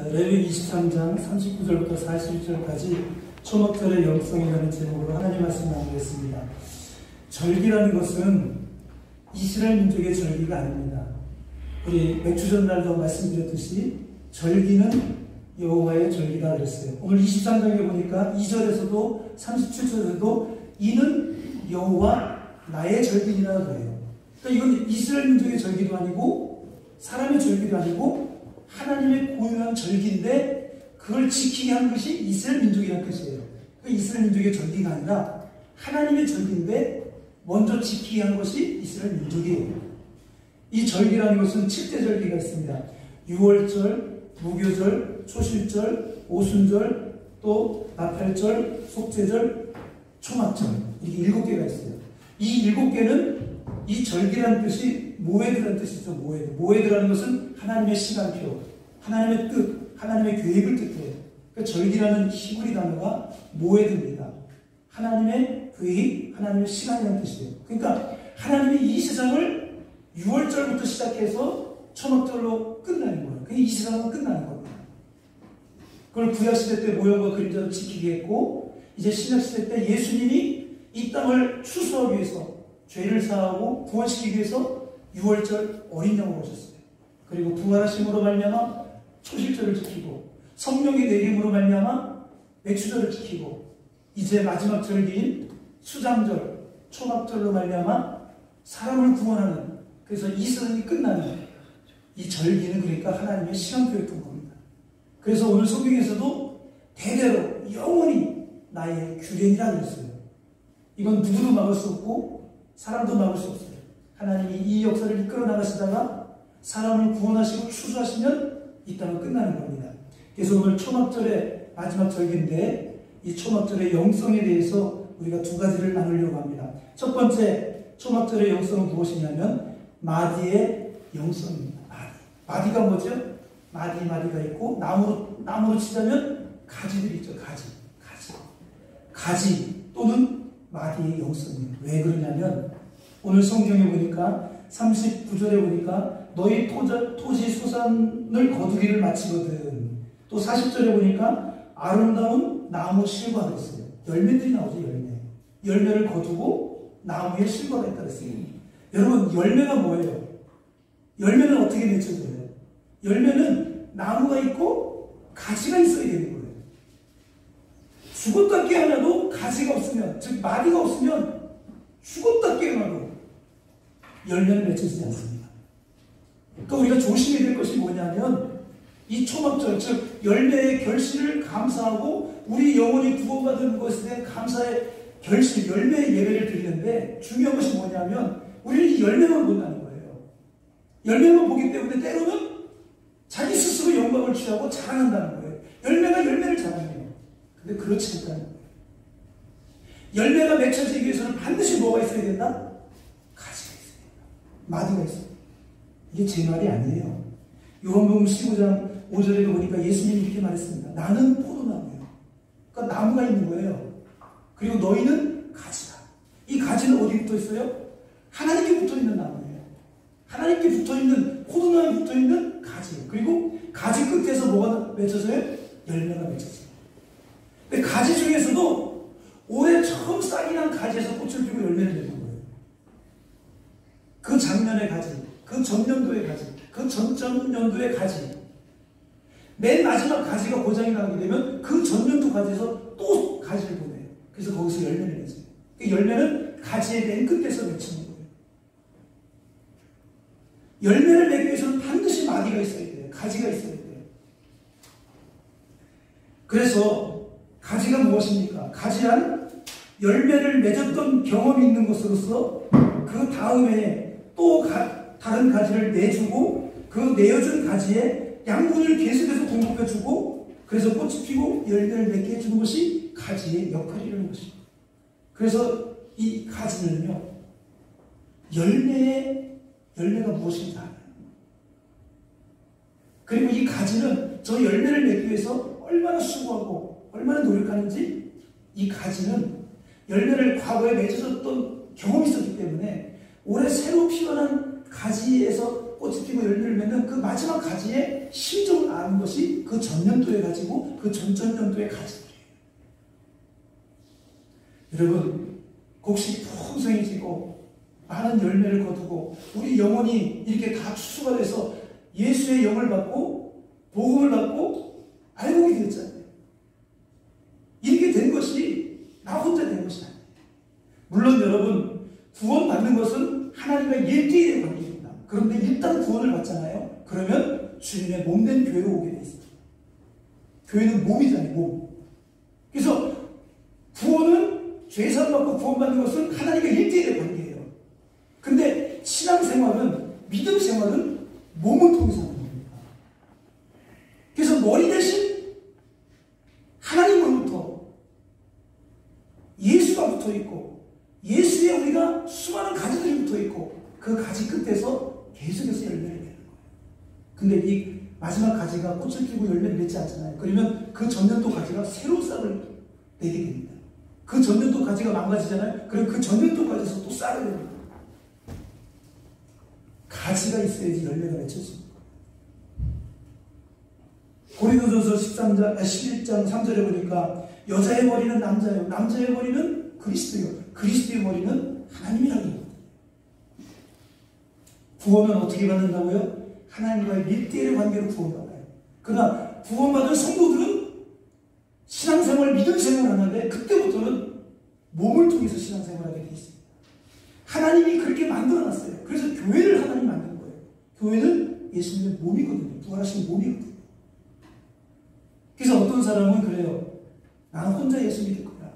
레위기 23장 39절부터 41절까지 초막절의 영성이라는 제목으로 하나님 말씀 나누겠습니다. 절기라는 것은 이스라엘 민족의 절기가 아닙니다. 우리 맥주전날도 말씀드렸듯이 절기는 여호와의 절기다 그랬어요. 오늘 23장에 보니까 2절에서도 37절에서도 이는 여호와 나의 절기니라 그래요. 그러니까 이건 이스라엘 민족의 절기도 아니고 사람의 절기도 아니고 하나님의 고유한 절기인데 그걸 지키게 한 것이 이스라엘 민족이라는 뜻이에요. 그 이스라엘 민족의 절기가 아니라 하나님의 절기인데 먼저 지키게 한 것이 이스라엘 민족이에요. 이 절기라는 것은 7대 절기가 있습니다. 유월절, 무교절, 초실절, 오순절, 또 나팔절, 속죄절, 초막절 이렇게 7개가 있어요. 이 7개는 이 절기라는 뜻이 모에드라는 뜻이죠. 모에드라는 것은 하나님의 시간표, 하나님의 뜻, 하나님의 계획을 뜻해요. 그러니까 절기라는 히브리 단어가 모에드입니다. 하나님의 계획, 하나님의 시간이라는 뜻이에요. 그러니까 하나님이 이 세상을 6월절부터 시작해서 초막절로 끝나는 거예요. 그게 이 세상은 끝나는 겁니다. 그걸 구약시대 때 모형과 그림자로 지키게 했고 이제 신약시대 때 예수님이 이 땅을 추수하기 위해서 죄를 사하고 구원시키기 위해서 6월절 어린 양으로 오셨어요. 그리고 부활하심으로 말미암아 초실절을 지키고 성령의 내림으로 말미암아 맥주절을 지키고 이제 마지막 절기인 수장절, 초막절로 말미암아 사람을 구원하는 그래서 이 세상이 끝나는 이 절기는 그러니까 하나님의 시간표였던 겁니다. 그래서 오늘 성경에서도 대대로 영원히 나의 규례니라 그랬어요. 이건 누구도 막을 수 없고 사람도 막을 수 없어요. 하나님이 이 역사를 이끌어 나가시다가 사람을 구원하시고 추수하시면 이 땅은 끝나는 겁니다. 그래서 오늘 초막절의 마지막 절기인데 이 초막절의 영성에 대해서 우리가 두 가지를 나누려고 합니다. 첫 번째 초막절의 영성은 무엇이냐면 마디의 영성입니다. 마디가 뭐죠? 마디가 있고 나무로 치자면 가지들이 있죠. 가지 또는 마디의 영성이에요. 왜 그러냐면 오늘 성경에 보니까 39절에 보니까 너희 토지 소산을 거두기를 마치거든. 또 40절에 보니까 아름다운 나무 실과가 있어요. 열매들이 나오죠. 열매를 거두고 나무에 실과가 있다 그랬어요. 여러분 열매가 뭐예요? 열매는 어떻게 맺혀져요? 열매는 나무가 있고 가지가 있어야 되는 거예요. 죽었다 깨어나도 가지가 없으면, 즉 마디가 없으면 죽었다 깨어나도 열매는 맺혀지지 않습니다. 그러니까 우리가 조심해야 될 것이 뭐냐면 이 초막절, 즉 열매의 결실을 감사하고 우리 영혼이 구원받은 것에 대한 감사의 결실, 열매의 예배를 드리는데 중요한 것이 뭐냐면 우리는 이 열매만 본다는 거예요. 열매만 보기 때문에 때로는 자기 스스로 영광을 취하고 자랑한다는 거예요. 열매가 열매를 자랑해요. 근데 그렇지 않다는 거예요. 열매가 맺혀지기 위해서는 반드시 뭐가 있어야 된다? 가지가 있어야 된다. 마디가 있어야 된다. 이게 제 말이 아니에요. 요한복음 15장 5절에도 보니까 예수님이 이렇게 말했습니다. 나는 포도나무예요. 그러니까 나무가 있는 거예요. 그리고 너희는 가지다. 이 가지는 어디 붙어 있어요? 하나님께 붙어 있는 나무예요. 하나님께 붙어 있는 포도나무에 붙어 있는 가지예요. 그리고 가지 끝에서 뭐가 맺혀져요? 열매가 맺혀져요. 근데 가지 중에서도 올해 처음 싹이 난 가지에서 꽃을 피고 열매를 맺는 거예요. 그 작년의 가지, 그 전년도의 가지, 그 전전년도의 가지. 맨 마지막 가지가 고장이 나게 되면 그 전년도 가지에서 또 가지를 보내요. 그래서 거기서 열매를 맺어요. 그 열매는 가지의 맨 끝에서 맺히는 거예요. 열매를 맺기 위해서는 반드시 마디가 있어야 돼요. 가지가 있어야 돼요. 그래서 가지가 무엇입니까? 가지란 열매를 맺었던 경험이 있는 것으로서 그 다음에 또 다른 가지를 내주고 그 내어준 가지에 양분을 계속해서 공급해주고 그래서 꽃이 피고 열매를 맺게 해주는 것이 가지의 역할이라는 것입니다. 그래서 이 가지는요 열매가 무엇인지 알아요. 그리고 이 가지는 저 열매를 맺기 위해서 얼마나 수고하고 얼마나 노력하는지 이 가지는 열매를 과거에 맺어졌던 경험이 있었기 때문에 올해 새로 피어난 가지에서 꽃이 피고 열매를 맺는 그 마지막 가지의 심정을 아는 것이 그 전년도에 가지고 그 전전년도의 가지들이에요. 여러분, 곡식이 풍성해지고 많은 열매를 거두고 우리 영혼이 이렇게 다 추수가 돼서 예수의 영을 받고 복음을 받고 알고 되었잖아요. 이렇게 된 것이 나 혼자 된 것이 아니에요. 물론 여러분, 구원받는 것은 하나님과 1대1의 관계입니다. 그런데 일단 구원을 받잖아요. 그러면 주님의 몸된 교회로 오게 돼 있어요. 교회는 몸이잖아요, 몸. 그래서 구원은 죄사함 받고 구원받는 것은 하나님과 1대1의 관계예요. 근데 신앙생활은, 믿음 생활은 몸을 통해서 하는 겁니다. 그래서 머리 대신 하나님으로부터 예수가 붙어 있고 예수에 우리가 수많은 가지들이 붙어 있고 그 가지 끝에서 계속해서 열매를 맺는 거예요. 근데 이 마지막 가지가 꽃을 피고 열매를 맺지 않잖아요. 그러면 그 전년도 가지가 새로운 싹을 내게 됩니다. 그 전년도 가지가 망가지잖아요. 그럼 그 전년도 가지에서 또 싹을 내립니다. 가지가 있어야지 열매가 맺혀집니다. 고린도전서 11장 3절에 보니까 여자의 머리는 남자예요. 남자의 머리는 그리스도예요. 그리스도의 머리는 하나님이라고 합니다. 구원은 어떻게 받는다고요? 하나님과의 1대1의 관계로 구원받아요. 그러나 구원받은 성도들은 신앙생활, 믿음 생활을 하는데 그때부터는 몸을 통해서 신앙생활을 하게 되어 있습니다. 하나님이 그렇게 만들어놨어요. 그래서 교회를 하나님이 만든 거예요. 교회는 예수님의 몸이거든요. 부활하신 몸이거든요. 그래서 어떤 사람은 그래요. 나는 혼자 예수 믿을 거야.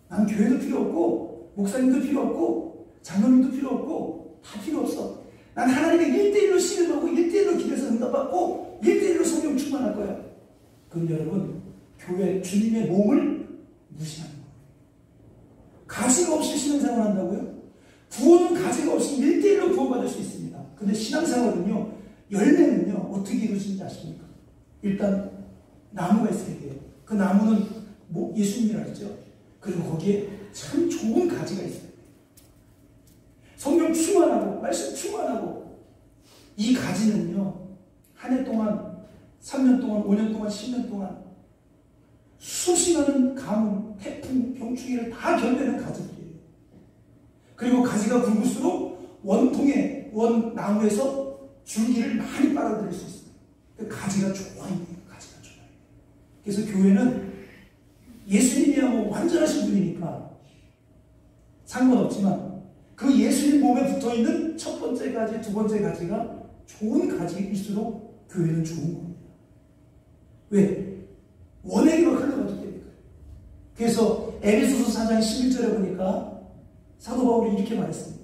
나는 교회도 필요 없고 목사님도 필요 없고 장로님도 필요 없고 다 필요 없어. 난 하나님의 1대1로 신뢰하고 1대1로 기도해서 응답받고 1대1로 성령 충만할 거야. 그럼 여러분, 교회 주님의 몸을 무시하는 거예요. 가지가 없이 신앙생활 한다고요? 구원은 가지가 없이 1대1로 구원받을 수 있습니다. 근데 신앙생활은요, 열매는요, 어떻게 이루어지는지 아십니까? 일단 나무가 있어야 돼요. 그 나무는 뭐 예수님이라 했죠. 그리고 거기에 참 좋은 가지가 있어요. 성령 충만하고 말씀 충만하고 이 가지는요, 한 해 동안, 3년 동안, 5년 동안, 10년 동안 수없이 많은 가뭄, 태풍, 병충해를 다 견뎌낸 가지들이에요. 그리고 가지가 굵을수록 원나무에서 줄기를 많이 빨아들일 수 있어요. 그 가지가 좋아요. 그래서 교회는 예수님이야뭐 완전하신 분이니까 상관없지만 그 예수님 몸에 붙어있는 첫 번째 가지, 두 번째 가지가 좋은 가지일수록 교회는 좋은 겁니다. 왜? 원에게만 흘러가기 때문에. 그래서 에베소서 4장 11절에 보니까 사도 바울이 이렇게 말했습니다.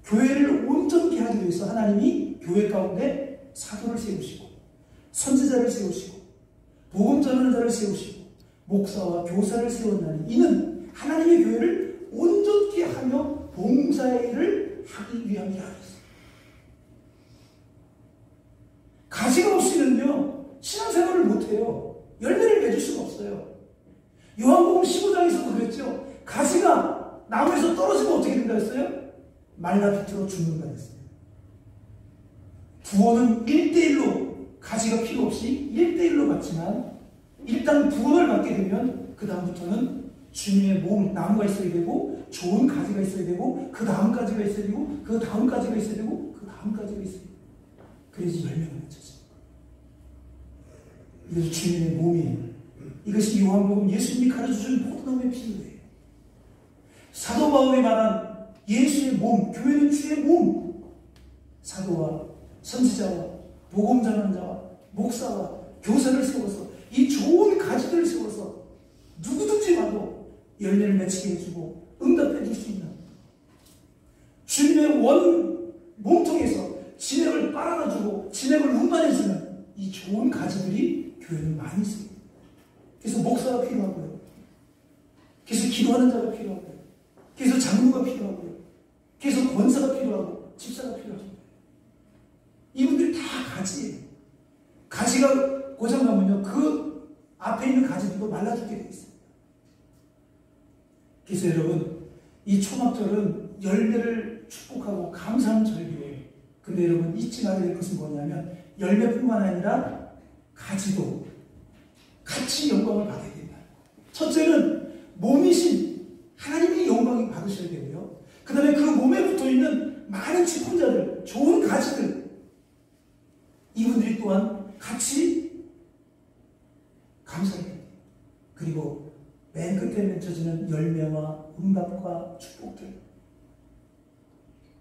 교회를 온전히 하기 위해서 하나님이 교회 가운데 사도를 세우시고 선지자를 세우시고 복음 전하는 자를 세우시고 목사와 교사를 세웠나니 이는 하나님의 교회를 온전히 하며 봉사의 일을 하기 위함이라 했습니다. 가지가 없이는요 신앙생활을 못해요. 열매를 맺을 수가 없어요. 요한복음 15장에서도 그랬죠. 가지가 나무에서 떨어지면 어떻게 된다 했어요? 말라 비틀어 죽는다 했어요. 구원은 1대1로 가지가 필요 없이 1대1로 받지만 일단 구원을 받게 되면 그 다음부터는 주님의 몸, 나무가 있어야 되고 좋은 가지가 있어야 되고 그 다음 가지가 있어야 되고 그 다음 가지가 있어야 되고 그 다음 가지가 있어야 되고 그래야지 열매가 맺혀져요. 이것이 주님의 몸이에요. 이것이 요한복음 예수님이 가르쳐준 포도나무의 피부예요. 사도 바울이 말한 예수의 몸, 교회는 주의 몸. 사도와 선지자와 복음 전하는 자와 목사와 교사를 세워서 이 좋은 가지들을 세워서 누구든지 와도 열매를 맺히게 해주고 응답해 줄 수 있는 주님의 원 몸통에서 진액을 빨아가지고 진액을 운반해주는 이 좋은 가지들이 교회는 많이 있습니다. 그래서 목사가 필요하고요. 그래서 기도하는 자가 필요하고요. 그래서 장로가 필요하고요. 그래서 권사가 필요하고 집사가 필요합니다. 이분들이 다 가지예요. 가지가 고장나면요 그 앞에 있는 가지들도 말라 죽게 되어 있습니다. 그래서 여러분 이 초막절은 열매를 축복하고 감사하는 절기예요. 근데 여러분 잊지 말아야 될 것은 뭐냐면 열매뿐만 아니라 가지도 같이 영광을 받아야 된다. 첫째는 몸이신 하나님이 영광을 받으셔야 되고요. 그 다음에 그 몸에 붙어있는 많은 직분자들, 좋은 가지들, 이분들이 또한 같이 감사해야 돼요. 그리고 맨 끝에 맺혀지는 열매와 응답과 축복들,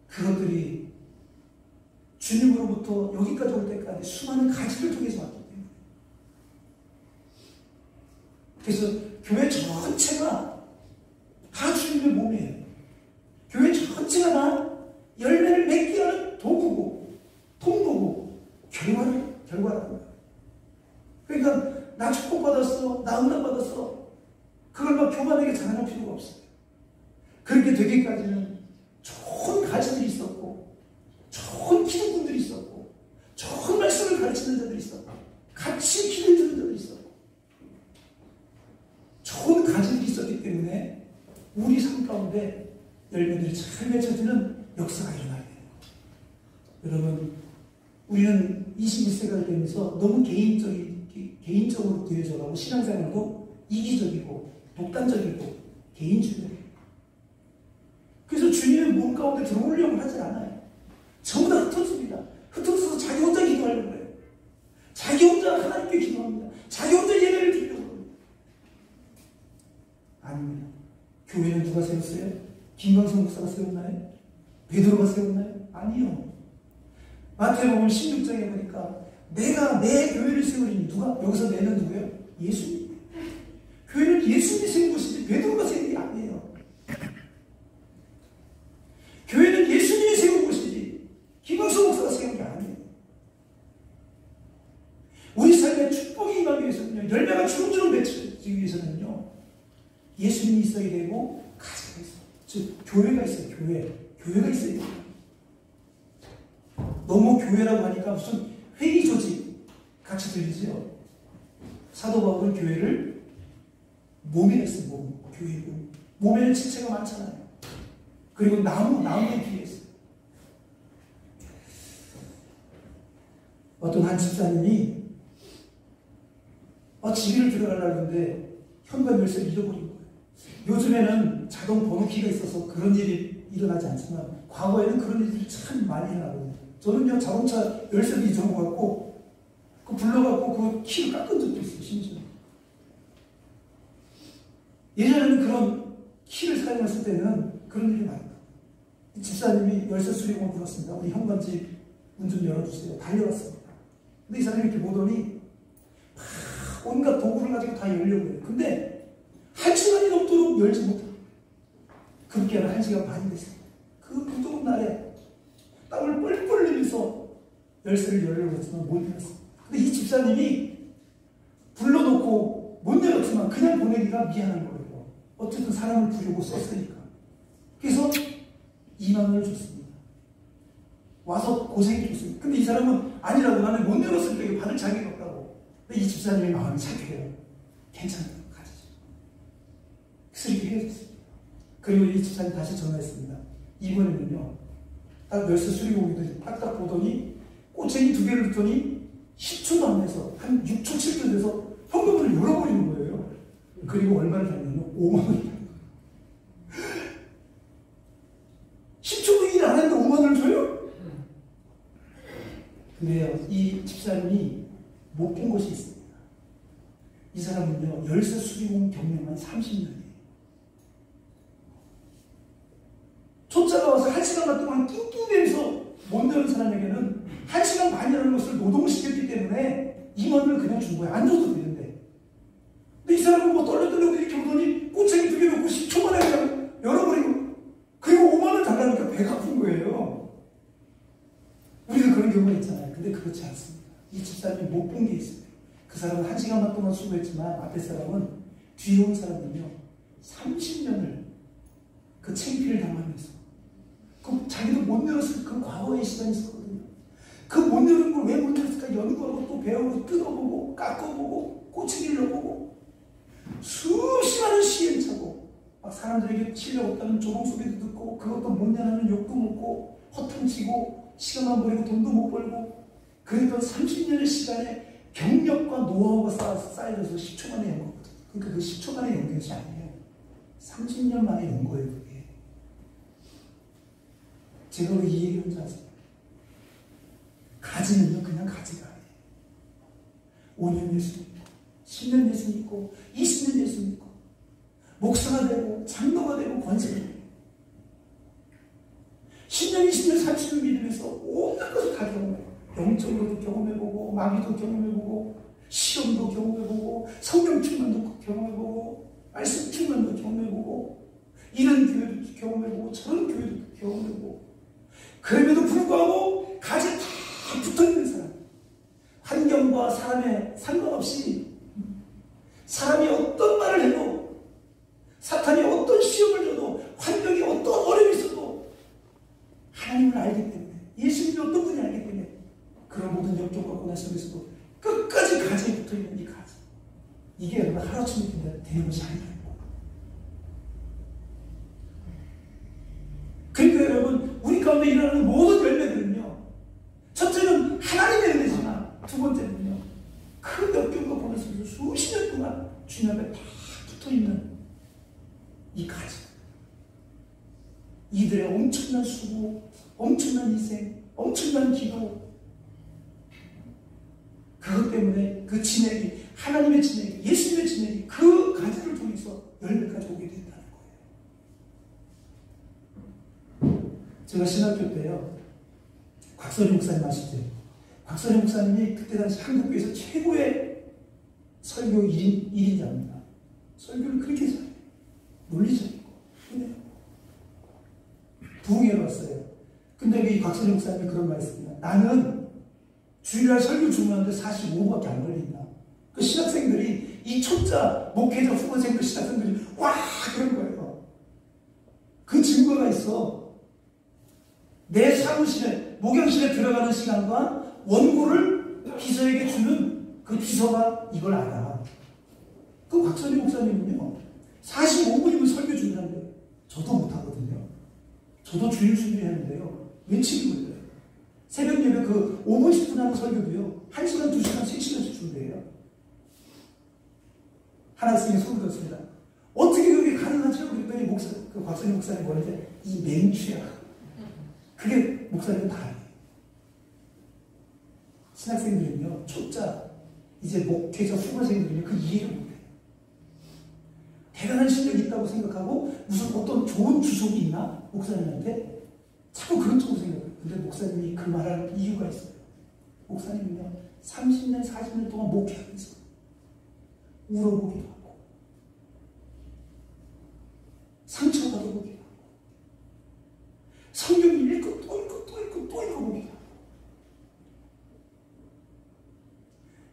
그것들이 주님으로부터 여기까지 올 때까지 수많은 가지를 통해서 왔기 때문에, 그래서 교회 전체가 다 주님의 몸이에요. 교회 전체가 다 열매를 맺게 하는 도구고 통로고 결과라는 거예요. 그러니까 나 축복받았어, 나 응답받았어, 그걸 막 교만하게 자랑할 필요가 없어요. 그렇게 되기까지는 좋은 가지들이 있었고, 좋은 기도꾼들이 있었고, 좋은 말씀을 가르치는 자들이 있었고, 같이 기도해 주는 자들이 있었고, 좋은 가지들이 있었기 때문에 우리 삶 가운데 열매들이 잘 맺혀지는 역사가 일어나야 돼요. 여러분, 우리는 21세기가 되면서 너무 개인적으로 되어져가고 신앙생활도 이기적이고 독단적이고 개인주의예요. 그래서 주님의 몸 가운데 들어오려고 하지 않아요. 전부 다 흩어집니다. 흩어져서 자기 혼자 기도하려고 해요. 자기 혼자 하나님께 기도합니다. 자기 혼자 예배를 드리려고 합니다. 아닙니다. 교회는 누가 세웠어요? 김광석 목사가 세웠나요? 베드로가 세웠나요? 아니요. 마태복음 16장에 보니까 내가 내 교회를 세우리니, 누가? 여기서 내는 누구예요? 예수님. 교회는 예수님이 세운 것이지 베드로가 세운 게 아니에요. 교회는 예수님이 세운 것이지 김광석 목사가 세운 게 아니에요. 우리 삶에 축복이 임하기 위해서는요, 열매가 주름주름 맺히기 위해서는요, 예수님이 있어야 되고 가지가 있어요. 즉 교회가 있어요. 교회가 있어야 돼요. 너무 교회라고 하니까 무슨 회의 조직 같이 들리지요. 사도 바울은 교회를 몸이라 했어요. 교회 몸. 몸에는 지체가 많잖아요. 그리고 나무에 비해서 어떤 한 집사님이 집을 들어가려는데 현관 열쇠를 잃어버린 거예요. 요즘에는 자동 번호키가 있어서 그런 일이 일어나지 않지만 과거에는 그런 일들이 참 많이 일어나거든요. 저는요, 자동차 열쇠를 잊어먹었고 불러갖고 그 키를 깎은 적도 있어요. 심지어 예전에는 그런 키를 사용했을 때는 그런 일이 많아요. 집사님이 열쇠 수리공을 불렀습니다. 우리 현관집 문 좀 열어주세요. 달려갔습니다. 근데 이 사람이 이렇게 보더니 온갖 도구를 가지고 다 열려고 해요. 근데 1시간이 넘도록 열지 못해요. 그렇게 하면 1시간 반이 됐어요. 그 무더운 날에 땀을 뻘뻘 흘리면서 열쇠를 열려고 했지만 못 열었어요. 근데 이 집사님이 불러놓고 못 열었지만 그냥 보내기가 미안한 거예요. 어쨌든 사람을 부르고 썼으니까. 그래서 2만 원을 줬습니다. 와서 고생해 줬습니다. 근데 이 사람은 아니라고, 나는 못 열었으니까 이거 받을 자격이 없다고. 근데 이 집사님의 마음이 착해요. 괜찮아요. 가지죠. 그래서 이렇게 헤어졌습니다. 그리고 이 집사님 다시 전화했습니다. 이번에는요, 딱 열쇠 수리공이들이 딱딱 보더니 꼬챙이 2개를 줬더니 10초도 안 돼서 한 6초, 7초 돼서 현금을 열어버리는 거예요. 그리고 얼마를 줬냐면 5만 원이에요. 10초도 일 안 했는데 5만 원을 줘요? 근데요, 이 집사님이 못 본 것이 있습니다. 이 사람은요, 열쇠 수리공 경력만 30년이에요. 초짜가 와서 1시간 반 동안 낑낑대면서 못 내는 사람에게는 1시간 반이라는 것을 노동시켰기 때문에 2만 원을 그냥 준 거예요. 안 줘도 되는데. 근데 이 사람은 뭐 떨려떨려 이렇게 오더니 꼬챙이 2개 놓고 10초 만에 그냥 열어버리고, 그리고 5만 원 달라니까 배가 아픈 거예요. 우리는 그런 경우가 있잖아요. 근데 그렇지 않습니다. 이 집사님이 못 본 게 있어요. 그 사람은 1시간 반 동안 수고했지만 앞에 사람은, 뒤에 온 사람은요, 30년을 그 창피를 당하면서, 자기도 못 열었을 그 과거의 시간이 있었거든요. 그 못 열은 걸 왜 못 열었을까 연구하고 또 배우고 뜯어보고 깎아보고 꼬치기를 넣어보고 수많은 시행착오, 막 사람들에게 실력 없다는 조롱 소리도 듣고 그것도 못 내는 욕도 먹고 허탕치고 시간만 버리고 돈도 못 벌고 그래도 30년의 시간에 경력과 노하우가 쌓여져서 10초 만에 연 거거든. 그러니까 그 10초 만에 연 것이 아니에요. 30년 만에 연 거예요, 그게. 제가 왜 이 얘기를 하지 아세요? 가지는요, 그냥 가지가 아니에요. 5년 예수 믿고, 10년 예수 믿고, 20년 예수 믿고, 목사가 되고, 장로가 되고, 권세가 되고, 10년, 20년, 30년 믿으면서 온갖 것을 다 경험해요. 영적으로도 경험해보고, 마귀도 경험해보고, 시험도 경험해보고, 성령 충만도 경험해보고, 말씀 충만도 경험해보고, 이런 교회도 경험해보고, 저런 교회도 경험해보고, 그럼에도 불구하고 가지 다 붙어있는 사람, 환경과 사람에 상관없이 사람이 어떤 말을 해도, 사탄이 어떤 시험을 줘도, 환경이 어떤 어려움이 있어도 하나님을 알기 때문에, 예수님이 어떤 분이 알기 때문에 그런 모든 역경과 고난 속에서도 끝까지 가지에 붙어있는 이 가지, 이게 여러분 하루아침에 되는 것이 아니에요. 그러니까 여러분, 우리 가운데 일어나는 모든 열매들은요, 첫째는 하나님의 은혜지만 두 번째는요, 큰 역경과 고난 속에서 수십 년 동안 주님 앞에 다 붙어있는 이 가지, 이들의 엄청난 수고, 엄청난 희생, 엄청난 기도, 그것 때문에 그 진액이, 하나님의 진액이, 예수님의 진액이 그 가지를 통해서 열매까지 오게 된다는 거예요. 제가 신학교 때요, 곽선희 목사님 아시죠? 곽선희 목사님이 그때 당시 한국교회에서 최고의 설교 1인자입니다. 설교를 그렇게 잘해요. 논리적이고, 그냥 부흥회로 왔어요. 근데 이 곽선희 목사님이 그런 말 했습니다. 나는 주일날 설교 주문하는데 45분밖에 안 걸린다. 그 신학생들이, 이 초짜 목회자 후보생들 신학생들이 와 그런 거예요. 그 증거가 있어. 내 사무실에, 목욕실에 들어가는 시간과 원고를 비서에게 주는 그 비서가 이걸 알아. 그 곽선희 목사님은요, 45분이면 설교 준비하는데 저도 못하거든요. 저도 주일 준비하는데요, 며칠이 걸려요. 새벽 예배 그 5분 10분 하는 설교도요, 1시간, 2시간, 3시간씩 준비해요. 한 학생이 손을 들었습니다. 어떻게 그게 가능하죠? 그랬더니 그 곽선희 목사님 뭐랬는데, 이 맹추야. 그게 목사님 다 알아요. 신학생들은요, 초짜, 이제 목회자 후보생들은요, 그 이해를 못해요. 대단한 실력이 있다고 생각하고, 무슨 어떤 좋은 주석이 있나? 목사님한테? 자꾸 그런 쪽으로 생각해요. 근데 목사님이 그 말할 이유가 있어요. 목사님은요, 30년, 40년 동안 목회하면서 울어보기도 하고, 상처받아보기도 하고, 성경 읽고 또 읽고 또 읽고 또 읽어보기도 하고,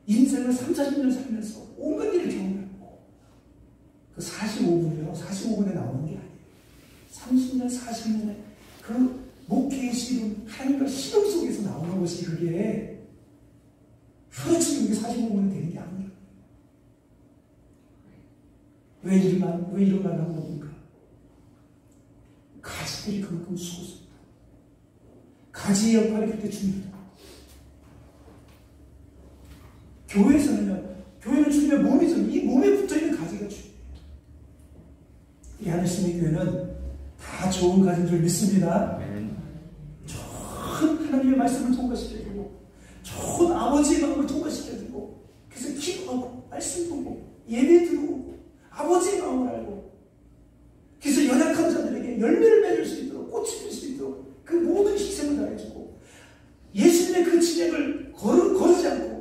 인생을 3, 40년 살면서 온갖 일을 경험하고, 그 45분이요, 45분에 나오는 게 아니에요. 30년, 40년에 그 목회의 시름, 하나님과 시름 속에서 나오는 것이 그게 하루치기 그게 45분이 되는 게 아니에요. 왜 이런 말을 한 겁니까? 가지들이 그만큼 수고했습니다. 가지의 역할이 그렇게 중요하다. 교회는 주님의 몸이죠. 이 몸에 붙어있는 가지가 중요해요. 이 하늘신의 교회는 다 좋은 가지인 줄 믿습니다. 좋은 하나님의 말씀을 통과시켜주고, 좋은 아버지의 마음을 통과시켜주고, 그래서 기도하고, 말씀 보고, 예배 드리고, 아버지의 마음을 알고, 그래서 연약한 자들에게 열매를 맺을 수 있도록, 꽃이 필 수 있도록 그 모든 희생을 다해주고, 예수님의 그 진행을 거르지 않고,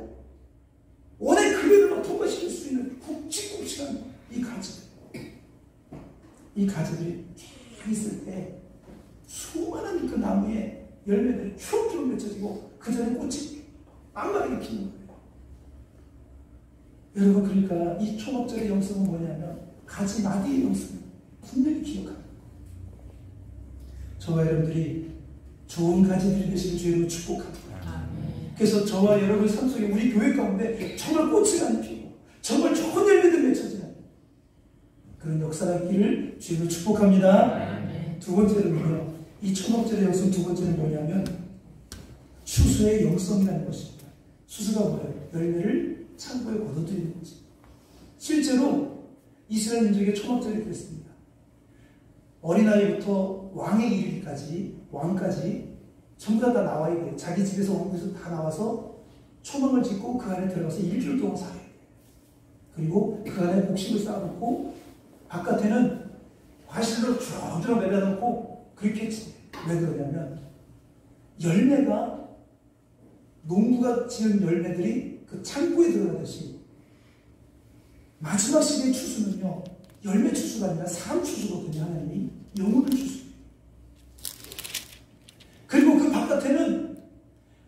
원의 그림을 통과시킬 수 있는 굵직굵직한 이 가지들. 이 가지들이 쫙 있을 때 수많은 그 나무에 열매들이 추럭추럭 맺혀지고 그 전에 꽃이 빵빵하게 피는 거예요. 여러분, 그러니까 이 초목절의 영성은 뭐냐면 가지 마디의 영성을 분명히 기억하는 거예요. 저와 여러분들이 좋은 가지들이 되시는 주님으로 축복합니다. 그래서 저와 여러분의 삶 속에 우리 교회 가운데 정말 꽃이 많이 피고 정말 좋은 열매들 맺혀지는 그런 역사가 있기를 주님으로 축복합니다. 두 번째는요, 이 초목절의 영성 두 번째는 뭐냐면 추수의 영성이라는 것입니다. 추수가 뭐예요? 열매를 창고에 거둬들이는 거죠. 실제로 이스라엘 민족의 초막절이 그랬습니다. 어린아이부터 왕에 이르기까지, 왕까지 전부 다 나와야 돼요. 자기 집에서 왕국에서 다 나와서 초막을 짓고 그 안에 들어가서 일주일 동안 살아야 돼요. 그리고 그 안에 곡식을 쌓아놓고 바깥에는 과실로 주렁주렁 매달아놓고 그렇게 지내요. 왜 그러냐면 열매가 농부가 지은 열매들이 그 창고에 들어가듯이 마지막 시대의 추수는요, 열매 추수가 아니라 사람 추수거든요. 하나님이 영혼을 추수. 그리고 그 바깥에는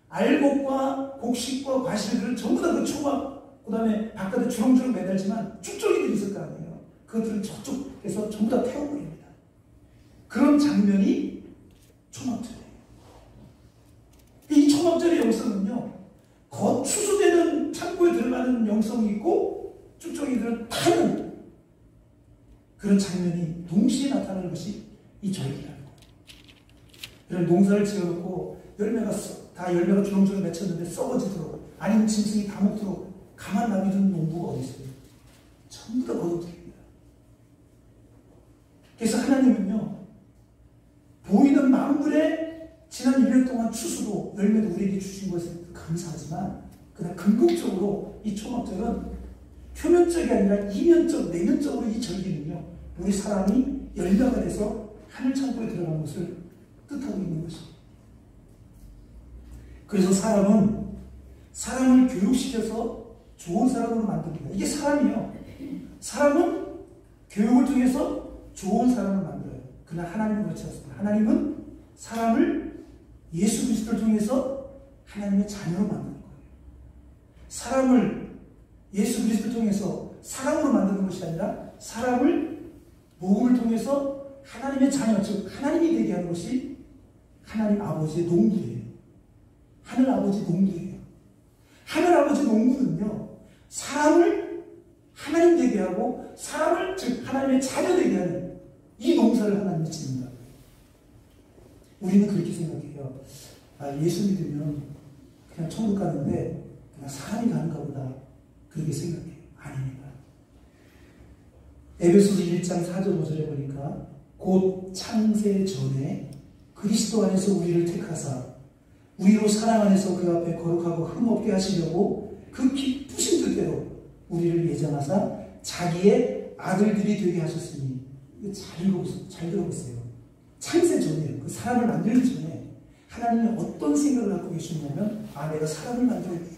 알곡과 곡식과 과실들을 전부 다 그 초막, 그 다음에 바깥에 주렁주렁 매달지만 쭉저기들이 있을 거 아니에요. 그것들은 저쪽에서 전부 다 태워버립니다. 그런 장면이 초막절이에요. 이 초막절의 영성은요, 겉 추수되는 창고에 들어가는 영성이 있고 쭉저기들은 타는 그런 장면이 동시에 나타나는 것이 이 절기라는 거예요. 그런 농사를 지어놓고 열매가 주렁주렁 맺혔는데 썩어지도록, 아니면 짐승이 다 먹도록 가만 놔두는 농부가 어디 있어요? 전부 다 거둬들입니다. 그래서 하나님은요, 보이는 만물의 지난 1년 동안 추수도 열매도 우리에게 주신 것에 감사하지만, 그러나 근본적으로 이 초막절은 표면적이 아니라 이면적, 내면적으로 이 절기는요, 우리 사람이 열매가 돼서 하늘 창고에 들어간 것을 뜻하고 있는 것입니다. 그래서 사람을 교육시켜서 좋은 사람으로 만듭니다. 이게 사람이요. 사람은 교육을 통해서 좋은 사람을 만들어요. 그러나 하나님은 그렇지 않습니다. 하나님은 사람을 예수 그리스도를 통해서 하나님의 자녀로 만드는 거예요. 사람을 예수 그리스도를 통해서 사람으로 만드는 것이 아니라 사람을 복음을 통해서 하나님의 자녀, 즉 하나님이 되게 하는 것이 하나님 아버지의 농부예요. 하늘 아버지 농부예요. 하늘 아버지 농부는요, 사람을 하나님 되게 하고 사람을 즉 하나님의 자녀 되게 하는 이 농사를 하나님이 짓는다. 우리는 그렇게 생각해요. 예수 믿으면 그냥 천국 가는데 그냥 사람이 가는가 보다. 그렇게 생각해요. 아닙니다. 에베소서 1장 4절 5절에 보니까 곧 창세 전에 그리스도 안에서 우리를 택하사 우리로 사랑 안에서 그 앞에 거룩하고 흠없게 하시려고 그 기쁘신 뜻대로 우리를 예정하사 자기의 아들들이 되게 하셨으니, 이거 잘 들어보세요. 창세 전에요. 그 사람을 만들기 전에 하나님이 어떤 생각을 갖고 계셨냐면, 내가 사람을 만들어야 되겠다.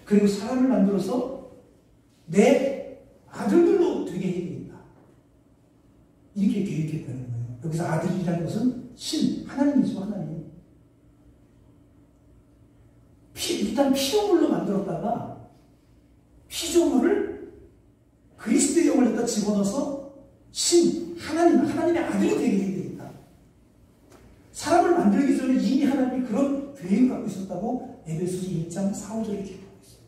그리고 사람을 만들어서 내 아들들로 되게 해야 되겠다. 이렇게 계획했다는 거예요. 여기서 아들이라는 것은 하나님이죠. 하나님. 일단 피조물로 만들었다가 피조물을 그리스도의 영을 갖다 집어넣어서 하나님의 아들이 되게 해야 되겠다. 사람을 만들기 전에 이미 하나님이 그런 계획을 갖고 있었다고 에베소서 1장 4, 5절에 기록하고 있어요.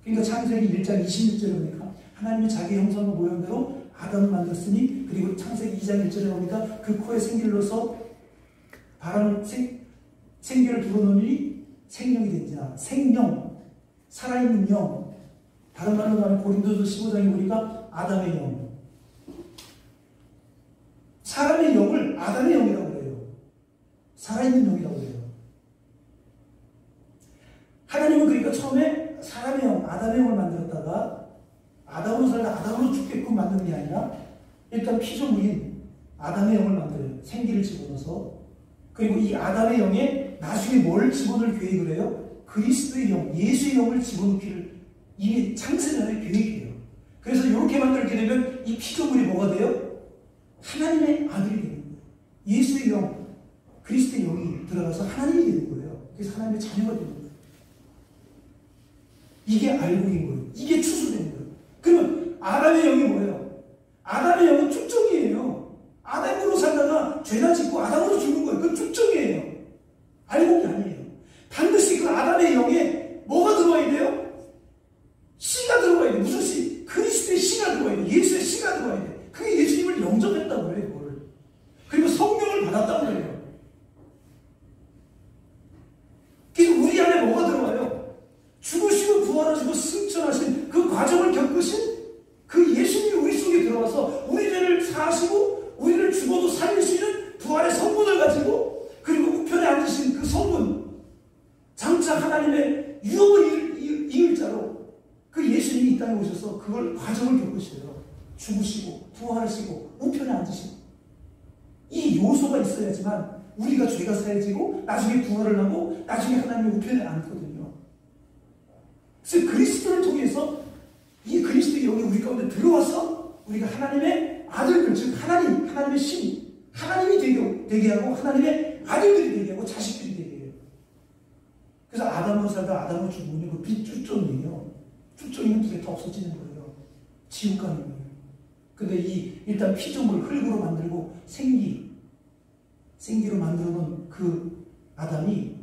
그러니까 창세기 1장 26절에 보니까 하나님이 자기 형상과 모양대로 아담을 만들었으니, 그리고 창세기 2장 1절에 보니까 그 코에 생기를 넣어서 생기를 불어넣으니 생명이 된자. 생명, 살아있는 영. 다른 말로 말하면 고린도서 15장에 보니까 아담의 영. 사람의 영을 아담의 영이라고 해요. 살아있는 영이라고 해요. 하나님은 그러니까 처음에 사람의 영, 아담의 영을 만들었다가 아담으로 살다 아담으로 죽게끔 만드는 게 아니라 일단 피조물인 아담의 영을 만들어요. 생기를 집어넣어서. 그리고 이 아담의 영에 나중에 뭘 집어넣을 계획을 해요? 그리스도의 영, 예수의 영을 집어넣기를 이미 창세전에 계획해요. 그래서 이렇게 만들게 되면 이 피조물이 뭐가 돼요? 하나님의 아들이 되는 거예요. 예수의 영, 그리스도의 영이 들어가서 하나님이 되는 거예요. 그래서 하나님의 자녀가 되는 거예요. 이게 알곡인 거예요. 이게 추수되는 거예요. 그러면 아담의 영이 뭐예요? 아담의 영은 축적이에요. 아담으로 살다가 죄나 짓고 아담으로 죽는 거예요. 그건 축적이에요. 알곡이 아니에요. 반드시 그 아담의 영에 뭐가 들어와야 돼요? 씨가 들어와야 돼요. 무슨 씨? 그리스도의 씨가 들어와야 돼요. 예수의 씨가 들어와야 돼요. 그게 예수님을 영접했다고 해요. 그걸. 그리고 성령을 받았다고 해요. 그 예수님이 이 땅에 오셔서 그걸 과정을 겪으셔요. 죽으시고 부활하시고 우편에 앉으시고 이 요소가 있어야지만 우리가 죄가 사해지고 나중에 부활을 하고 나중에 하나님의 우편에 앉거든요. 그래서 그리스도를 통해서 이 그리스도의 영이 우리 가운데 들어와서 우리가 하나님의 아들들, 즉 하나님의 신, 하나님이 되게 하고 하나님의 아들들이 되게 하고 자식들이 되게 해요. 그래서 아담으로 살다 아담으로 죽으면 그 빛주종이에요. 주종이는 불에 다 없어지는 거예요. 지옥 가는 거예요. 근데 일단 피조물 흙으로 만들고 생기로 만들어 놓은 그 아담이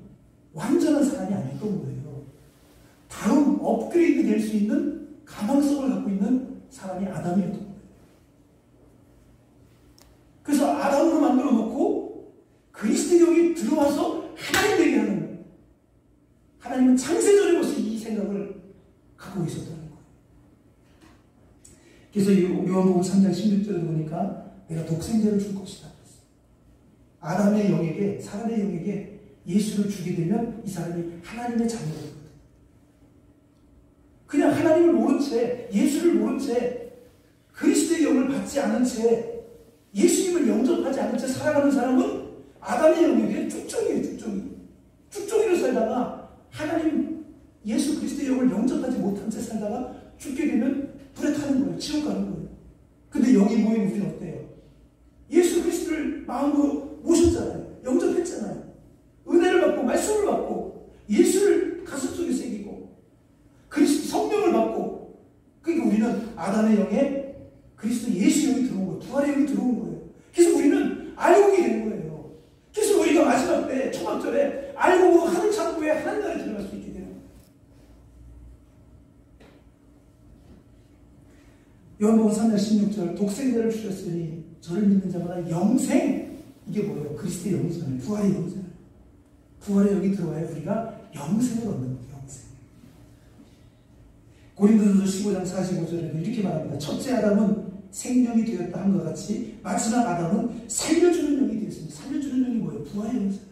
완전한 사람이 아니었던 거예요. 다음 업그레이드 될 수 있는 가망성을 갖고 있는 사람이 아담이었던 거예요. 그래서 아담으로 만들어 놓고 그리스도의 영이 들어와서 하나님 되게 하는 거예요. 하나님은 창세전에 벌써 이 생각을 갖고 있었다는 거예요. 그래서 요한복음 3장 16절에 보니까 내가 독생자를 줄 것이다. 아담의 영에게, 사람의 영에게 예수를 주게 되면 이 사람이 하나님의 자녀가 되거든요. 그냥 하나님을 모른 채, 예수를 모른 채, 그리스도의 영을 받지 않은 채, 예수님을 영접하지 않은 채 살아가는 사람은 아담의 영에게 쭉종이에요, 쭉종이. 쭉종이로 살다가 하나님, 예수 그리스도의 영을 영접하지 못한 채 살다가 죽게 되면 불에 타는 거예요. 지옥 가는 거예요. 근데 영이 모인 우리는 어때요? 예수 그리스도를 마음으로 모셨잖아요. 영접했잖아요. 은혜를 받고 말씀을 받고 예수를 가슴속에 새기고 그리스도 성령을 받고, 그러니까 우리는 아담의 영에 그리스도 예수 영이 들어온 거예요. 부활의 영이 들어온 거예요. 그래서 우리는 알고 게 된 거예요. 그래서 우리가 마지막 때 초막절에 알고 하늘 창고에 하나님 나라에 들어갈 수 있게 되는 거예요. 요한복음 3장 16절 독생자를 주셨으니 저를 믿는 자마다 영생, 이게 뭐예요? 그리스도의 영이잖아요. 부활의 영이잖아요. 부활의 영이 들어와야 우리가 영생을 얻는 거예요. 영생. 고린도전서 15장 45절에는 이렇게 말합니다. 첫째 아담은 생명이 되었다 함과 같이 마지막 아담은 살려주는 영이 되었습니다. 살려주는 영이 뭐예요? 부활의 영이잖아요.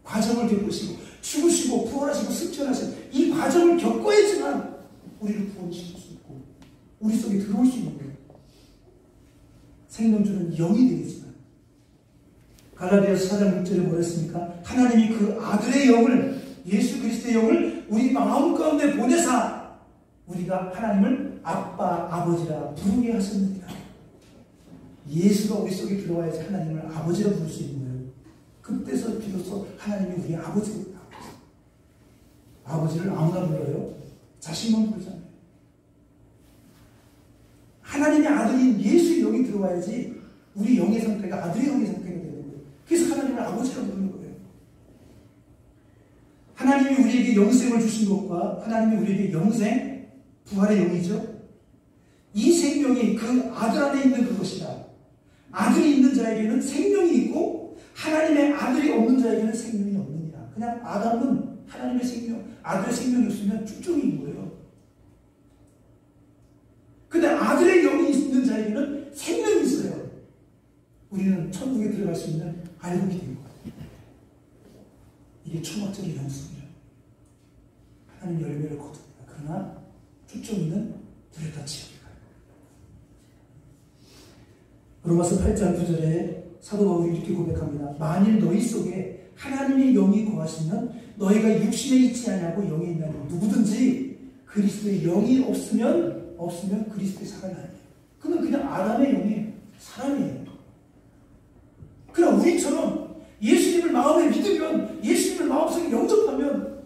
과정을 겪으시고 죽으시고 부활하시고 승천하신 이 과정을 겪어야지만 우리를 구원시킬 수 있고 우리 속에 들어올 수 있는 거예요. 생명 주는 영이 되겠지만 갈라디아서 4장 6절에 뭐랬습니까? 하나님이 그 아들의 영을, 예수 그리스도의 영을 우리 마음 가운데 보내사 우리가 하나님을 아빠, 아버지라 부르게 하셨느니라. 예수가 우리 속에 들어와야지 하나님을 아버지라 부를 수 있는 거예요. 그때서 비로소 하나님이 우리 아버지입니다. 아버지를 아무나 불러요? 자신만 부르잖아요. 하나님의 아들인 예수의 영이 들어와야지 우리 영의 상태가 아들의 영의 상태가 되는 거예요. 그래서 하나님을 아버지라고 부르는 거예요. 하나님이 우리에게 영생을 주신 것과 하나님이 우리에게 영생, 부활의 영이죠. 이 생명이 그 아들 안에 있는 그것이다. 아들이 있는 자에게는 생명이 있고 하나님의 아들이 없는 자에게는 생명이 없느니라. 그냥 아담은 하나님의 생명, 아들의 생명이 없으면 쭉종인 거예요. 근데 아들의 영이 있는 자에게는 생명이 있어요. 우리는 천국에 들어갈 수 있는 알곡이 된 거예요. 이게 초막절의 영성이에요. 하나님 열매를 거둡니다. 그러나 쭉종이는 들여다 지옥에 가요. 로마서 8장 9절에 사도 바울이 이렇게 고백합니다. 만일 너희 속에 하나님의 영이 거하시면 너희가 육신에 있지 아니하고 영에 있나니 누구든지 그리스도의 영이 없으면 그리스도의 사람이 아니에요. 그는 그냥 아담의 영이 사람이에요. 그냥 우리처럼 예수님을 마음에 믿으면, 예수님을 마음속에 영접하면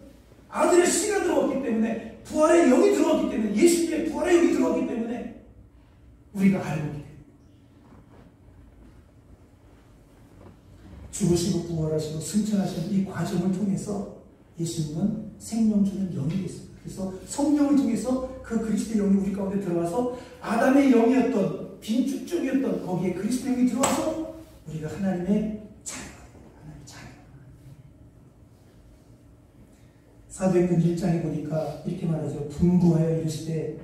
아들의 씨가 들어왔기 때문에, 부활의 영이 들어왔기 때문에, 예수님의 부활의 영이 들어왔기 때문에 우리가 알고 있게 돼요. 죽으시고 부활하시고 승천하시는 이 과정을 통해서 예수님은 생명 주는 영이 됐습니다. 그래서 성령을 통해서 그 그리스도의 영이 우리 가운데 들어와서 아담의 영이었던 빈 쭉쭉이었던 거기에 그리스도의 영이 들어와서 우리가 하나님의 자녀가 돼요. 하나님의 자녀. 사도행전 1장에 보니까 이렇게 말하죠. 분부하여 이르시되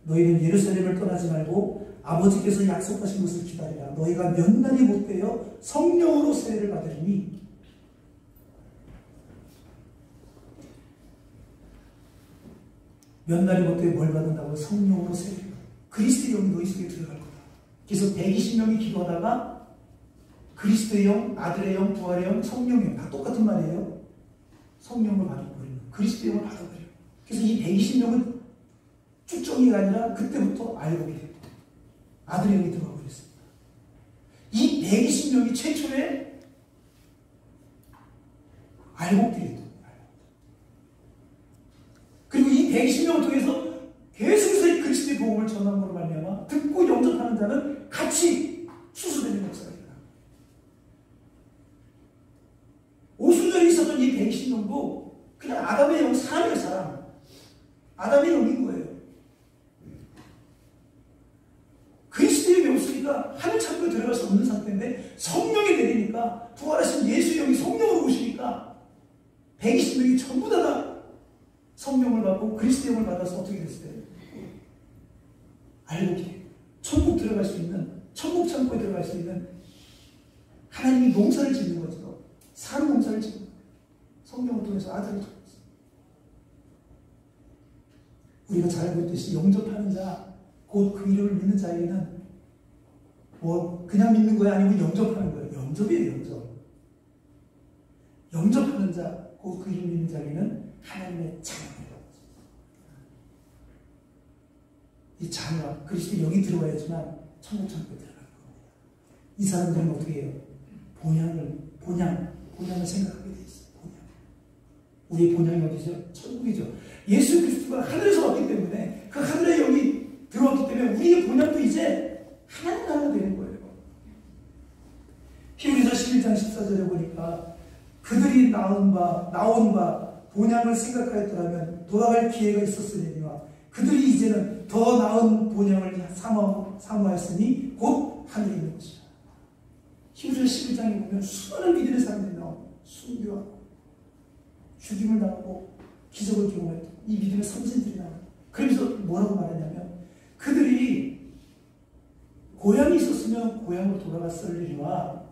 너희는 예루살렘을 떠나지 말고 아버지께서 약속하신 것을 기다리라. 너희가 몇 날이 못되어 성령으로 세례를 받으리니 몇 날이 못되게 뭘 받는다고? 성령으로 세례를 받아. 그리스도의 영이 너희 속에 들어갈 거다. 그래서 120명이 기도하다가 그리스도의 영, 아들의 영, 부활의 영, 성령의 영 다 똑같은 말이에요. 성령을 받아버리는 그리스도의 영을 받아버려요. 그래서 이 120명은 쭉정이가 아니라 그때부터 알곡이 됐고 아들의 영이 들어가 버렸습니다. 이 120명이 최초의 알곡들이 됐다. 그리고 이 120명을 통해서 계속해서 그리스도의 복음을 전함으로 말미암아 듣고 영접하는 자는 같이 수수되는 역사가 일어납니다. 오순절에 있었던 이 120명도 그냥 아담의 영 사람의 사람, 아담의 영인 거예요. 그리스도의 명수리가 하늘 창고에 들어갈 수 없는 상태인데 성령이 내리니까 부활하신 예수의 영이 성령으로 오시니까 120명이 전부 다 성령을 받고 그리스도의 영을 받아서 어떻게 됐어요? 알곡이 천국 들어갈 수 있는, 천국 창고에 들어갈 수 있는 하나님이 농사를 짓는 거죠. 산 농사를 짓는 거예요. 성령을 통해서 아들을 통해서. 우리가 잘 알고 있듯이 영접하는 자, 곧 그 이름을 믿는 자에게는 뭐 그냥 믿는 거야 아니면 영접하는 거예요. 영접이에요. 영접. 영접하는 자, 곧 그 이름을 믿는 자에게는 하나님의 자녀예요. 이 자녀, 그리스도의 영이 들어와야지만 천국 창고에 들어가는 겁니다. 이 사람들은 어떻게 해요? 본향을 생각하게 돼 있어요. 본향. 우리의 본향이 어디죠? 천국이죠. 예수 그리스도가 하늘에서 왔기 때문에 그 하늘의 영이 들어왔기 때문에 우리의 본향도 이제 하나님 나라가 되는 거예요. 히브리서 11장 14절에 보니까 그들이 나온 바 본향을 생각하였더라면 돌아갈 기회가 있었으니와 그들이 이제는 더 나은 본향을 사모하였으니 곧 하늘에 있는 것이다. 히브리서 11장에 보면 수많은 믿음의 사람들이 나오고 순교하고 죽임을 당하고 기적을 경험했던 이 믿음의 선진들이 나와요. 그러면서 뭐라고 말하냐면 그들이 고향이 있었으면 고향으로 돌아갔을 일이와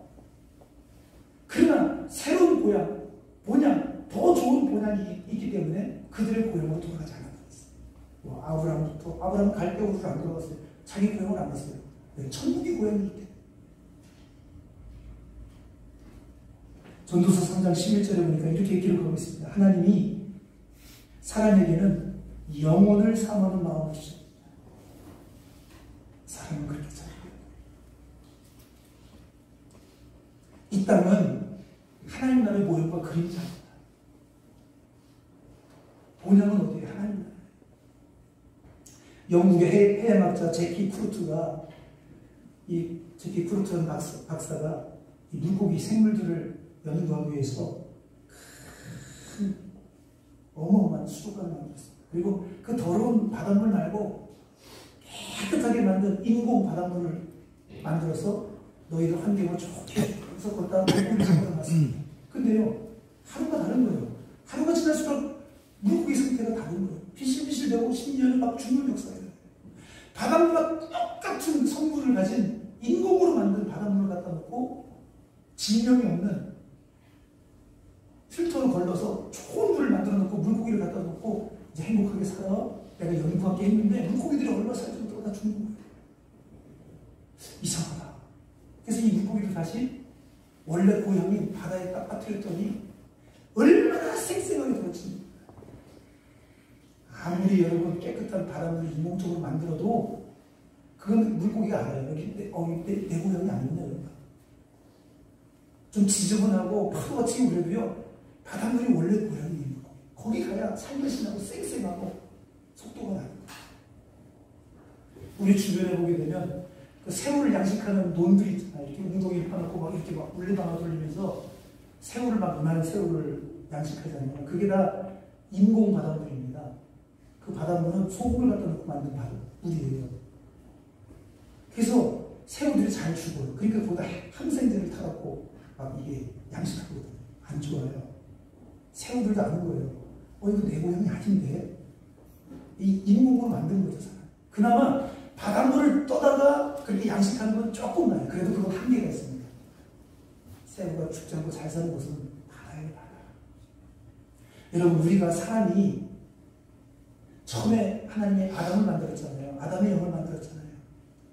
그러나 새로운 고향, 본향, 더 좋은 본향이 있기 때문에 그들의 고향으로 돌아가지 않았다. 뭐 아브라함은 갈대우르로 안 들어갔어요. 자기 고향을 안 갔어요. 천국의 고향이기 때문에. 전도서 3장 11절에 보니까 이렇게 기록하고 있습니다. 하나님이 사람에게는 영혼을 사모하는 마음을 주셨습니다. 사람은 그렇게 살아요. 이 땅은 하나님 나라의 모형과 그림자입니다. 본향은 어디에? 하나님 나라. 영국의 해양학자 제키 크루트가 제키 크루트라는 박사가 이 물고기 생물들을 연구하기 위해서 큰 어마어마한 수족관을 만들었습니다. 그리고 그 더러운 바닷물 말고 깨끗하게 만든 인공 바닷물을 만들어서 너희들 환경을 좋게 해서 거기다 물고기를 집어넣었습니다. 근데요, 하루가 다른 거예요. 하루가 지날수록 물고기 상태가 다른 거예요. 비실비실되고 심지어는 막 죽는 역사예요. 바닷물과 똑같은 성분을 가진 인공으로 만든 바닷물을 갖다 놓고 질병이 없는 필터로 걸러서 좋은 물을 만들어 놓고 물고기를 갖다 놓고 이제 행복하게 살아. 내가 연구하게 했는데 물고기들이 얼마나 살지 못하고 다 죽는 거예요. 이상하다. 그래서 이 물고기를 다시 원래 고향인 바다에 딱 빠뜨렸더니 얼마나 쌩쌩하게 돌아칩니까? 아무리 여러분 깨끗한 바닷물을 인공적으로 만들어도 그건 물고기가 알아요. 내 고향이 아니냐. 좀 지저분하고 파도가 튀고 그래도요. 바닷물이 원래 고향이 있는 거예요. 거기 가야 살맛이 나고 쌩쌩하고 속도가 나는 거예요. 우리 주변에 보게 되면 그 새우를 양식하는 논들이 있잖아요. 이렇게 웅덩이를 파놓고 막 이렇게 막 물레방아 돌리면서 새우를 막 많은 새우를 양식하잖아요. 그게 다 인공 바닷물입니다. 그 바닷물은 소금을 갖다 놓고 만든 바닷물이에요. 그래서 새우들이 잘 죽어요. 그러니까 거기다 항생제를 타갖고 막 이게 양식하거든요. 안 좋아요. 새우들도 아는 거예요. 이거 내 고향이 아닌데? 이 인공으로 만든 거죠, 사람. 그나마 바닷물을 떠다가 그렇게 양식하는 건 조금 나요. 그래도 그건 한계가 있습니다. 새우가 죽지 않고 잘 사는 곳은 바다에 바다. 여러분, 우리가 사람이 처음에 하나님이 아담을 만들었잖아요. 아담의 영을 만들었잖아요.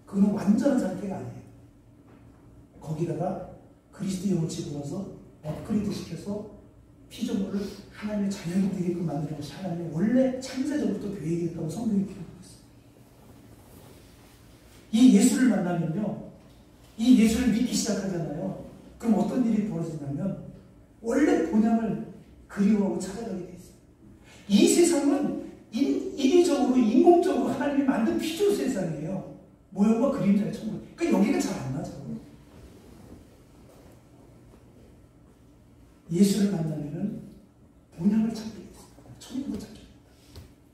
그거는 완전한 상태가 아니에요. 거기다가 그리스도의 영을 집어넣어서 업그레이드 시켜서 피조물을 하나님의 자녀가 되게끔 만드는 것이 하나님의 원래 창세전부터 계획이었다고 성경이 기록하고 있어요. 이 예수를 만나면요, 이 예수를 믿기 시작하잖아요. 그럼 어떤 일이 벌어지냐면 원래 본향을 그리워하고 찾아가게 돼 있어요. 이 세상은 인위적으로 인공적으로 하나님이 만든 피조 세상이에요. 모형과 그림자의 천국. 그러니까 여기가 잘 안 맞아요. 예수를 만나면은 본향을 찾게 됐어요. 천국을 찾게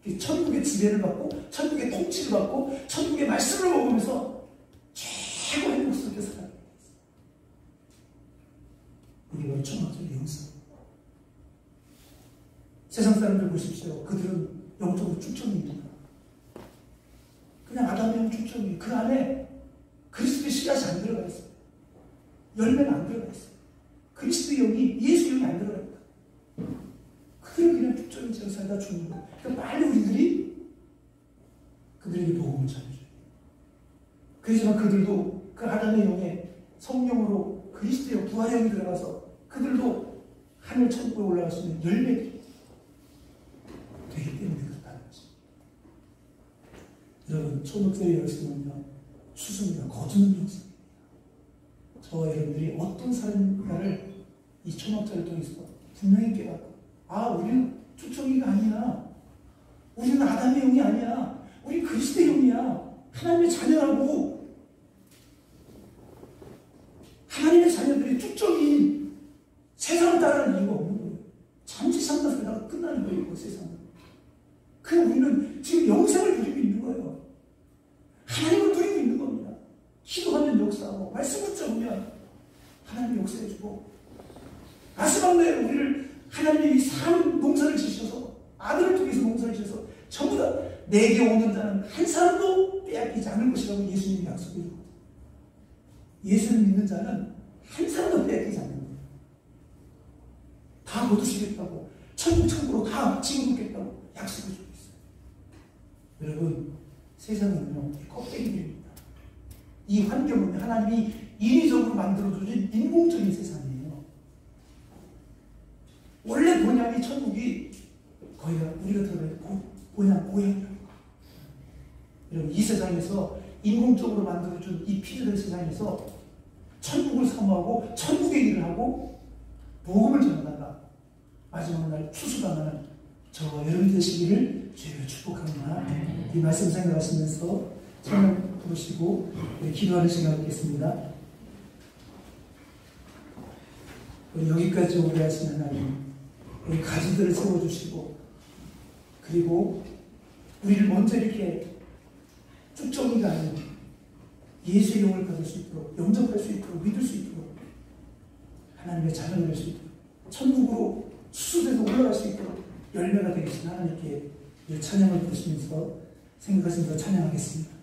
됐어요. 천국의 지배를 받고, 천국의 통치를 받고, 천국의 말씀을 먹으면서 최고 행복스럽게 살아가게 됐어요. 이게 바로 초막절의 영성. 세상 사람들 보십시오. 그들은 영적으로 축적입니다. 그냥 아담의 영 축적이 그 안에 그리스도의 씨앗이 안 들어가 있어요. 열매가 안 들어가 있어요. 그리스도의 영이, 예수 영이 안 들어갑니다. 그들은 그냥 축적인 채로 살다 죽는 거예요. 그러니까 빨리 우리들이 그들에게 복음을 전해줘요. 그렇지만 그들도 그 아담의 영에 성령으로 그리스도의 부활의 영이 들어가서 그들도 하늘 천국에 올라갈 수 있는 열매들이 되기 때문에 그렇다는 거죠. 여러분, 초막절의 열쇠는요, 수수입니다. 거두는 역사입니다. 저와 여러분들이 어떤 사람인가를 이 초막절을 통해서 분명히 깨닫고, 아, 우리는 축적이가 아니야. 우리는 아담의 영이 아니야. 우리 그리스도의 영이야. 하나님의 자녀라고. 하나님의 자녀들이 축적인 세상을 따르는 이유가 없는 거예요. 잠시 산다 살다가 끝나는 거예요, 그 세상은. 그냥 우리는 지금 영생을 누리고 있는 거예요. 하나님을 누리고 있는 겁니다. 기도하면 역사하고, 말씀 붙잡으면 하나님이 역사해주고, 마지막 날 우리를 하나님이 사람 농사를 지셔서, 아들을 통해서 농사를 지셔서 전부 다 내게 오는 자는 한 사람도 빼앗기지 않을 것이라고 예수님이 약속해주거든요. 예수를 믿는 자는 한 사람도 빼앗기지 않는 거예요. 다 거두시겠다고, 천국으로 다 집어넣겠다고 약속해주고 있어요. 여러분, 세상은요, 껍데기입니다. 이 환경은 하나님이 인위적으로 만들어주신 인공적인 세상이에요. 원래 본향이 천국이 거기가 우리가 들어가는 본향이라고. 여러분, 이 세상에서 인공적으로 만들어준 이 피조된 세상에서 천국을 사모하고 천국의 일을 하고 복음을 전하다가 마지막 날 추수당하는 저와 여러분 되시기를 주님을 축복합니다. 이 말씀 생각하시면서 찬양 부르시고 기도하는 시간 갖겠습니다. 우리 여기까지 오게 하신 하나님, 우리 가지들을 세워주시고, 그리고 우리를 먼저 이렇게 쭉정이가 아닌 예수의 영을 받을 수 있도록, 영접할 수 있도록, 믿을 수 있도록, 하나님의 자녀가 될 수 있도록, 천국으로 수수돼서 올라갈 수 있도록 열매가 되신 하나님께 찬양을 부르시면서 생각하시면서 찬양하겠습니다.